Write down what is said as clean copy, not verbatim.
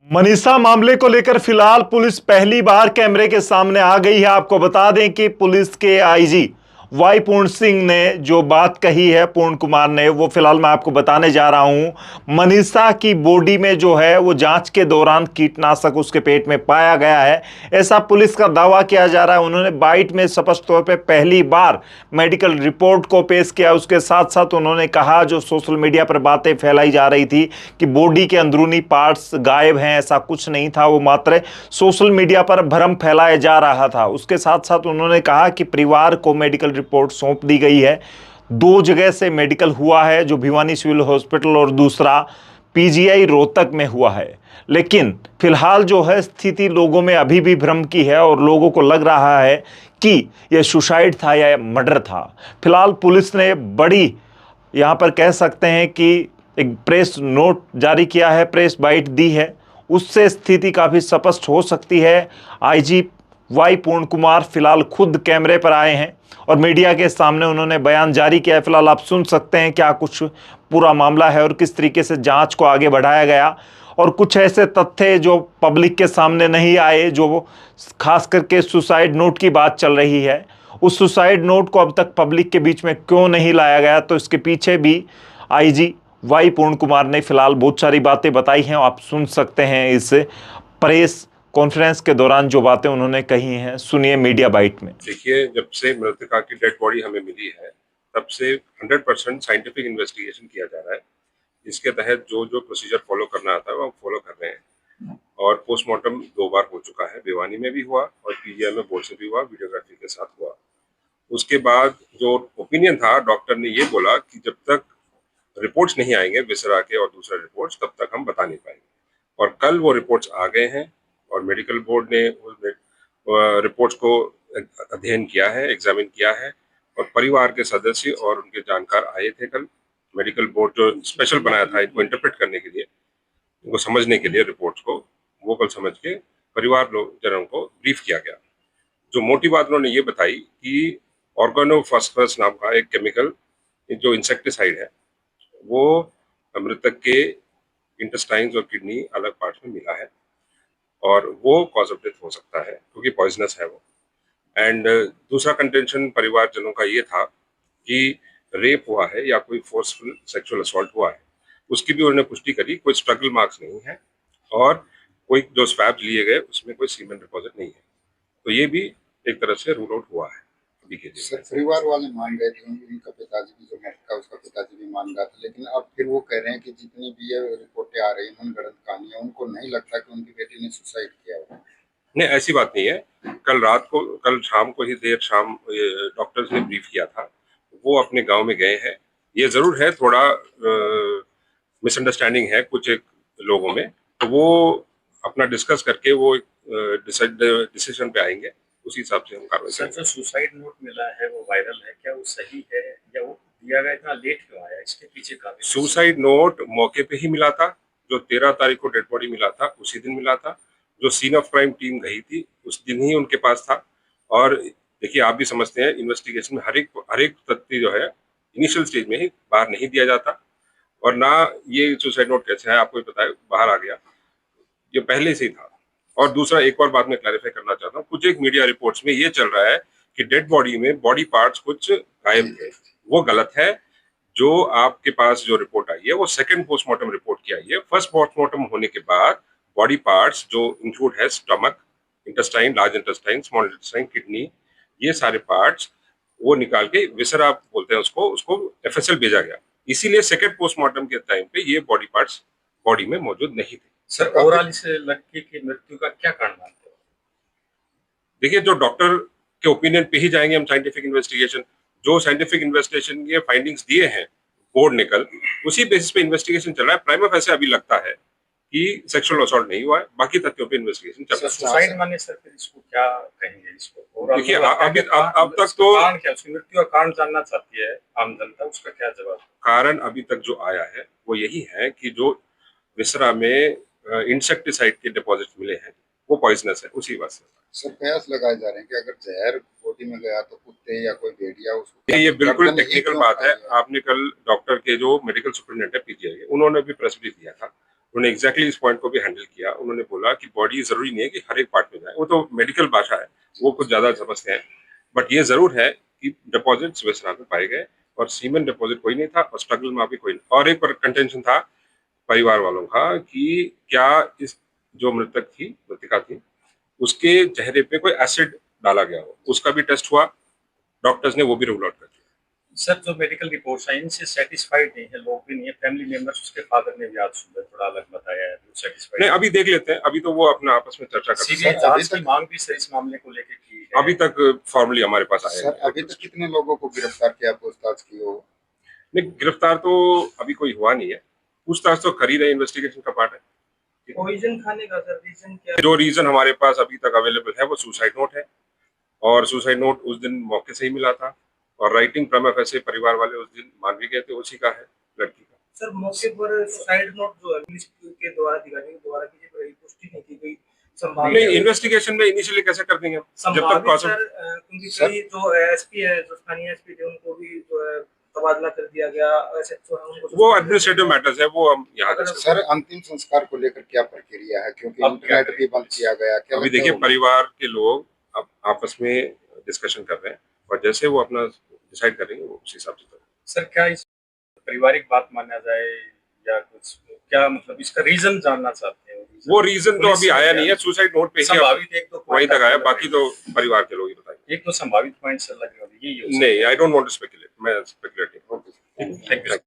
मनीषा मामले को लेकर फिलहाल पुलिस पहली बार कैमरे के सामने आ गई है। आपको बता दें कि पुलिस के आईजी वाई पूर्ण सिंह ने जो बात कही है, पूर्ण कुमार ने, वो फिलहाल मैं आपको बताने जा रहा हूं। मनीषा की बॉडी में जो है वो जांच के दौरान कीटनाशक उसके पेट में पाया गया है, ऐसा पुलिस का दावा किया जा रहा है। उन्होंने बाइट में स्पष्ट तौर पे पहली बार मेडिकल रिपोर्ट को पेश किया। उसके साथ साथ उन्होंने कहा जो सोशल मीडिया पर बातें फैलाई जा रही थी कि बॉडी के अंदरूनी पार्ट्स गायब हैं, ऐसा कुछ नहीं था। वो मात्र सोशल मीडिया पर भ्रम फैलाया जा रहा था। उसके साथ साथ उन्होंने कहा कि परिवार को मेडिकल रिपोर्ट सौंप दी गई है। दो जगह से मेडिकल हुआ है, जो भिवानी सिविल हॉस्पिटल और दूसरा पीजीआई रोहतक में हुआ है। लेकिन फिलहाल जो है स्थिति लोगों में अभी भी भ्रम की है और लोगों को लग रहा है कि यह सुसाइड था या मर्डर था। फिलहाल पुलिस ने बड़ी, यहां पर कह सकते हैं कि एक प्रेस नोट जारी किया है, प्रेस बाइट दी है। उससे स्थिति काफी स्पष्ट हो सकती है। आईजी वाई पूर्ण कुमार फिलहाल खुद कैमरे पर आए हैं और मीडिया के सामने उन्होंने बयान जारी किया है। फिलहाल आप सुन सकते हैं क्या कुछ पूरा मामला है और किस तरीके से जांच को आगे बढ़ाया गया, और कुछ ऐसे तथ्य जो पब्लिक के सामने नहीं आए, जो खास करके सुसाइड नोट की बात चल रही है। उस सुसाइड नोट को अब तक पब्लिक के बीच में क्यों नहीं लाया गया, तो इसके पीछे भी आईजी वाई पूर्ण कुमार ने फिलहाल बहुत सारी बातें बताई हैं। आप सुन सकते हैं इस प्रेस कॉन्फ्रेंस के दौरान जो बातें उन्होंने कही हैं। सुनिए मीडिया बाइट में। देखिए, जब से मृतका की डेड बॉडी हमें मिली है तब से 100% साइंटिफिक इन्वेस्टिगेशन किया जा रहा है, जिसके तहत जो जो प्रोसीजर फॉलो करना आता है वो हम फॉलो कर रहे हैं। और पोस्टमार्टम 2 बार हो चुका है, भिवानी में भी हुआ और पीजीआई में बोर्ड से भी हुआ, वीडियोग्राफी के साथ हुआ। उसके बाद जो ओपिनियन था, डॉक्टर ने ये बोला कि जब तक रिपोर्ट्स नहीं आएंगे विसरा के और दूसरा रिपोर्ट्स, तब तक हम बता नहीं पाएंगे। और कल वो रिपोर्ट्स आ गए हैं और मेडिकल बोर्ड ने उस रिपोर्ट्स को अध्ययन किया है, एग्जामिन किया है, और परिवार के सदस्य और उनके जानकार आए थे कल। मेडिकल बोर्ड जो स्पेशल बनाया था इनको इंटरप्रेट करने के लिए, इनको समझने के लिए, रिपोर्ट्स को वो कल समझ के परिवार लोग जनों को ब्रीफ किया गया। जो मोटी बात उन्होंने ये बताई कि ऑर्गेनोफॉस्फरस नाम का एक केमिकल जो इंसेक्टिसाइड है, वो मृतक के इंटेस्टाइन्स और किडनी अलग पार्ट्स में मिला है और वो कॉज ऑफ डेथ हो सकता है क्योंकि पॉइजनस है वो। एंड दूसरा कंटेंशन परिवारजनों का ये था कि रेप हुआ है या कोई फोर्सफुल सेक्सुअल असॉल्ट हुआ है, उसकी भी उन्होंने पुष्टि करी। कोई स्ट्रगल मार्क्स नहीं है और कोई जो स्वैब्स लिए गए उसमें कोई सीमेंट डिपॉजिट नहीं है, तो ये भी एक तरह से रूल आउट हुआ है अभी के सर, लिए। परिवार वाले मान गए थे, उनका पिताजी भी जो मृतक का उसका पिताजी भी मान रहा था, लेकिन अब फिर वो कह रहे हैं कि जितनी भी ये रिपोर्टें आ रही हैं मनगढ़ंत कहानियां, उनको नहीं लगता कि उनकी बेटी ने सुसाइड किया हो। नहीं, ऐसी बात नहीं है। कल शाम को ही, देर शाम, डॉक्टर्स ने ब्रीफ किया था, वो अपने गांव में गए हैं। ये जरूर है थोड़ा मिसअंडरस्टैंडिंग है कुछ एक लोगों में, तो वो अपना डिस्कस करके वो डिसीजन पे आएंगे, उसी हिसाब से हम कार्रवाई करेंगे। जो सुसाइड नोट मिला है वो वायरल है क्या, वो सही है या वो दिया गया इतना लेट क्यों आया, इसके पीछे का? सुसाइड नोट मौके पे ही मिला था, जो 13 तारीख को डेड बॉडी मिला था उसी दिन मिला था। जो सीन ऑफ क्राइम टीम गई थी उस दिन ही उनके पास था। और देखिए, आप भी समझते हैं इन्वेस्टिगेशन में हर एक तथ्य जो है इनिशियल स्टेज में ही बाहर नहीं दिया जाता, और ना ये सुसाइड नोट कैसे है आपको पता है, बाहर आ गया, ये पहले से ही था। और दूसरा एक और बात मैं क्लैरिफाई करना चाहता हूँ, कुछ एक मीडिया रिपोर्ट्स में ये चल रहा है कि डेड बॉडी में बॉडी पार्ट्स कुछ गायब थे, वो गलत है। जो आपके पास जो रिपोर्ट आई है वो सेकंड पोस्टमार्टम रिपोर्ट की आई है। फर्स्ट पोस्टमार्टम होने के बाद बॉडी पार्ट्स जो इंक्लूड है stomach, intestine, large intestine, small intestine, kidney, ये सारे पार्ट्स वो निकाल के विसरा बोलते हैं उसको एफएसएल भेजा गया। इसीलिए सेकंड पोस्टमार्टम के टाइम पे ये बॉडी पार्ट्स बॉडी में मौजूद नहीं थे। सर, ओवरऑल इस लड़की की मृत्यु का क्या कारण मानते हो? देखिए, जो डॉक्टर के ओपिनियन पे ही जाएंगे हम। साइंटिफिक इन्वेस्टिगेशन, जो साइंटिफिक इन्वेस्टिगेशन के फाइंडिंग्स दिए हैं बोर्ड ने कल, उसी बेसिस पे इन्वेस्टिगेशन चल रहा है। प्राइमा फेसी अभी लगता है कि सेक्सुअल असॉल्ट नहीं हुआ है, बाकी तथ्यों पे इन्वेस्टिगेशन चल रहा है। सुसाइड माने सर, फिर इसको क्या कहेंगे? इसको देखिए, अब तक तो कारण क्या, उसकी मृत्यु का कारण जानना चाहती है आम जनता, उसका क्या जवाब? कारण अभी तक जो आया है वो यही है कि जो विसरा में इंसेक्टिसाइड के डिपॉजिट मिले हैं वो पॉइजनस है, उसी वजह से। सर, कयास लगाए जा रहे हैं कि अगर जहर बॉडी में गया तो कुत्ते या कोई भेड़िया उसको। ये बिल्कुल टेक्निकल बात है। आपने कल डॉक्टर के जो मेडिकल सुपरिटेंडेंट है पीजीआई के, उन्होंने भी प्रेस ब्रीफ दिया था, उन्होंने एग्जैक्टली इस पॉइंट को भी हैंडल किया। उन्होंने बोला कि बॉडी जरूरी नहीं है कि हर एक पार्ट में जाए, वो तो मेडिकल भाषा है, वो कुछ ज्यादा समझते हैं, बट ये जरूर है कि डिपॉजिट्स वेस्टर्न में पाए गए और सीमेन डिपॉजिट कोई नहीं था और स्ट्रगल में भी कोई नहीं। और एक कंटेंशन था परिवार वालों का कि क्या इस जो मृतिका थी उसके चेहरे पे कोई एसिड डाला गया हो, उसका भी टेस्ट हुआ, डॉक्टर्स ने वो भी रूल आउट कर दिया। सर जो मेडिकल रिपोर्ट्स हैं इनसे सेटिस्फाइड नहीं है, लोग भी नहीं है, फैमिली मेंबर्स, उसके फादर ने भी आज सुबह थोड़ा अलग बताया है, सेटिस्फाइड नहीं, अभी देख लेते हैं, अभी तो वो अपना आपस में चर्चा करते हैं। सीबीआई जांच की मांग भी सर इस मामले को लेकर की है। अभी तक फॉर्मली हमारे पास आया सर अभी तक कितने लोगों को गिरफ्तार किया, पूछताछ की हो? नहीं, गिरफ्तार तो अभी कोई हुआ नहीं है, पूछताछ तो कर ही रहे, इन्वेस्टिगेशन का पार्ट है। पॉइजन खाने का सर रीजन क्या? जो रीजन हमारे पास अभी तक अवेलेबल है वो सुसाइड नोट है, और सुसाइड नोट उस दिन मौके से ही मिला था, और राइटिंग प्रमा फैसे परिवार वाले उस दिन मान भी गए थे, उसी का है लड़की का। सर मौके पर सुसाइड नोट जो है पुलिस के द्वारा अधिकारियों द्वारा की गई पुष्टि नहीं की गई। नहीं, इन्वेस्टिगेशन में इनिशियली कैसे कर देंगे जब तक सर क्योंकि कई जो एसपी है, जो स्थानीय एसपी थे, उनको भी जो है तबादला कर दिया गया, एसएचओ है उनको, वो एडमिनिस्ट्रेटिव मैटर्स है, वो हम यहाँ सर अंतिम संस्कार को लेकर क्या प्रक्रिया है, क्योंकि इंटरनेट भी बंद किया गया? क्या अभी देखिए, परिवार के लोग अब आपस में डिस्कशन कर रहे हैं और जैसे वो अपना डिसाइड करेंगे वो उस हिसाब से। सर क्या इस पारिवारिक बात माना जाए या कुछ, क्या मतलब इसका रीजन जानना चाहते हैं? वो रीजन तो अभी आया नहीं है, सुसाइड नोट पे ही संभावित एक दो वहीं तक आया, बाकी तो परिवार के लोग ही बताएंगे। एक तो संभावित पॉइंट सर लग रहा है, यही नहीं, I don't want to speculate, मैं स्पेकुलेट नहीं। Thank you.